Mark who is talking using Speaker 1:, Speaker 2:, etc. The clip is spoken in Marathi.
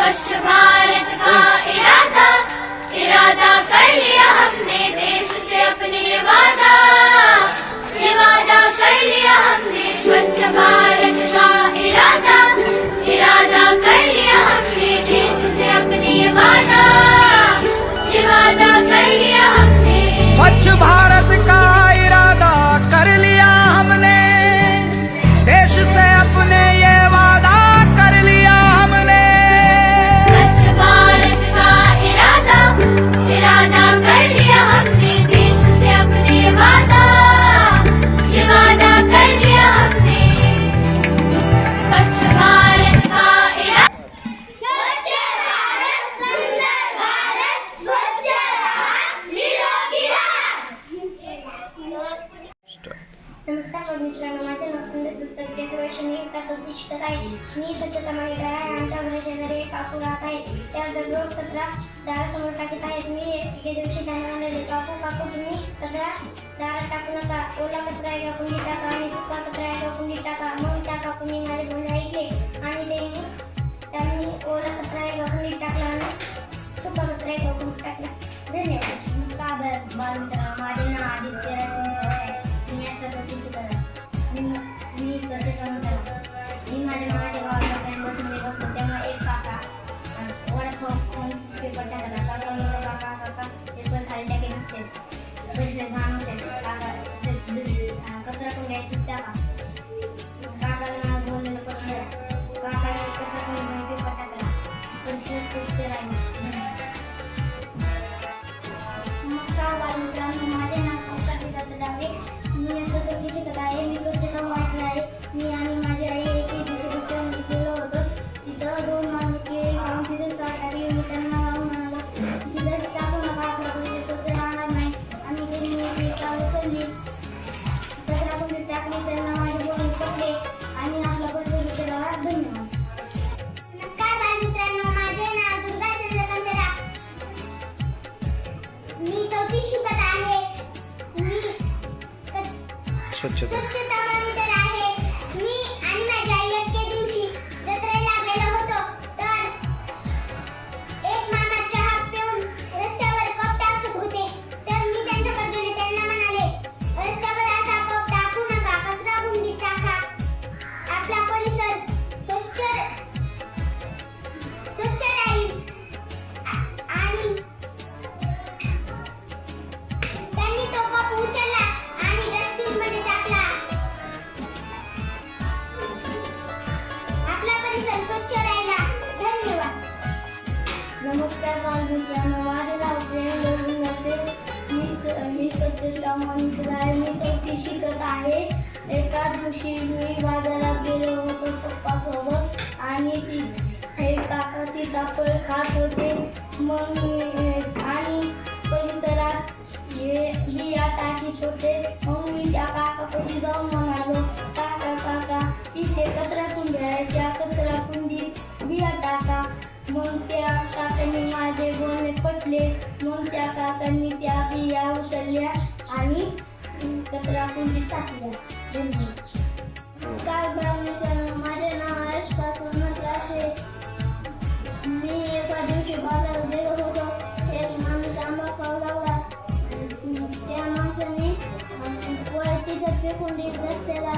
Speaker 1: स्वच्छ भारत का इरादा इरादा कर लिया हमने देश से अपने ये वादा कर लिया हमने स्वच्छ भारत का इरादा कर लिया हमने देश से अपने ये वादा कर लिया हमने
Speaker 2: स्वच्छ भारत का इरादा कर लिया हमने देश से अपने ये वादा कर लिया हमने
Speaker 1: स्वच्छ भारत का इरादा कर लिया हमने देश से अपने ये वादा कर लिया हमने स्वच्छ भारत का इरादा स्वच्छ भारत सुंदर भारत स्वच्छ राहा निरोगी राहा.
Speaker 3: नमस्कार मित्रांनो, माझे नाव संदेश दत्त केशवशी मी एका चौथी शिकत आहे. मी स्वच्छता माहिती आहे. आमच्या घरी शेजारी एक काकू राहत आहेत. त्या दररोज कचरा दारासमोर टाकत आहेत. मी एके दिवशी त्यांना म्हणाले, काकू तुम्ही कचरा दारात टाकू नका. ओला कचरा एका कुंडीत टाका आणि सुका कचरा एका कुंडीत टाका. मग त्या काकूंनी माझे बोलणे ऐकले आणि त्यांनी ओला कचरा एका कुंडीत टाकला आणि सुका कचरा एका कुंडीत टाकला. धन्यवाद. नमस्कार बालमित्रांनो, माझे नाव आदित्य राजकुमार आहे. मी आता चौथी शिकत आहे. मी स्वच्छता म्हणतो. मी माझ्या मामाच्या गावात बसमध्ये बसतो तेव्हा एक काका वडापाव पेपर टाकला. काका म्हणतो, काका पेपर खाली टाके दिसते पैसे घाण होते. काका कचरा कुंड्यात टाका. काकाला बोललेलं पटलं. काकाने कचरा कुंडीमध्ये पेपर टाकला. परिसर स्वच्छ राहिला. नमस्कार बालमित्रांनो, माझे नाव संस्कार सिद्धार्थ डावे. मी आता चौथी शिकत आहे. मी स्वच्छता वाचली आहे. मी आणि माझी आई एक दिवशी दुसऱ्यामध्ये गेलो होतो. तिथं दोन माणुके खाऊन तिथे साठ टाकली. मी त्यांना म्हणालो, तिथे टाकू नका, आपल्या कुठे स्वच्छ राहणार नाही. आणि त्यांनी उचलली कचरा कुंडीत टाकली. त्यांना माझे बोलणे पटले आणि आपला परिसर स्वच्छ राहा. धन्यवाद. नमस्कार बालमित्रांनो, माझे नाव दुर्गा चंद्रकांत राव. मी चौथी शिकत आहे. मी
Speaker 2: स्वच्छता
Speaker 3: मॉनिटर आहे. मी आणि माझी आई एके दिवशी जत्रेला गेलो होतो. तर एक मामा चहा पिऊन रस्त्यावर कप टाकत होते. तर मी त्यांच्याकडे गेले. त्यांना म्हणाले, रस्त्यावर असा कप टाकू नका, कचरा कुंडीत टाका. आपला परिसर स्वच्छ राहील. आणि त्यांनी तो कप उचलला आणि डस्टबिनमध्ये टाकला. आपला परिसर स्वच्छ राहिला. धन्यवाद. नमस्कार बालमित्रांनो, माझे नाव प्रेम गोविंद. मी स्वच्छता मॉनिटर आहे. मी चौथी शिकत आहे. एका दिवशी मी बाजारात गेलो होतो पप्पासोबत आणि काका सीताफळ खात होते. मग आणि परिसरात बिया टाकीत होते. मग मी त्या काकापाशी जाऊन म्हणालो, काका इथे कचरा कुंडी आहे, त्या कचरा कुंडीत बिया टाका. मग त्या काकांनी माझे बोलणे पटले. मग त्या काकांनी त्या बिया उचलल्या आणि कचरा कुंडीत टाकल्या. धन्यवाद. नमस्कार बालमित्रांनो, माझे नाव आहे सोमनाथ राशे. मी एका दिवशी बाजारात गेलो होतो. एक माणूस आंबा खाऊ लागला. त्या माणसाने पोळ्याची फेकून रस्त्याला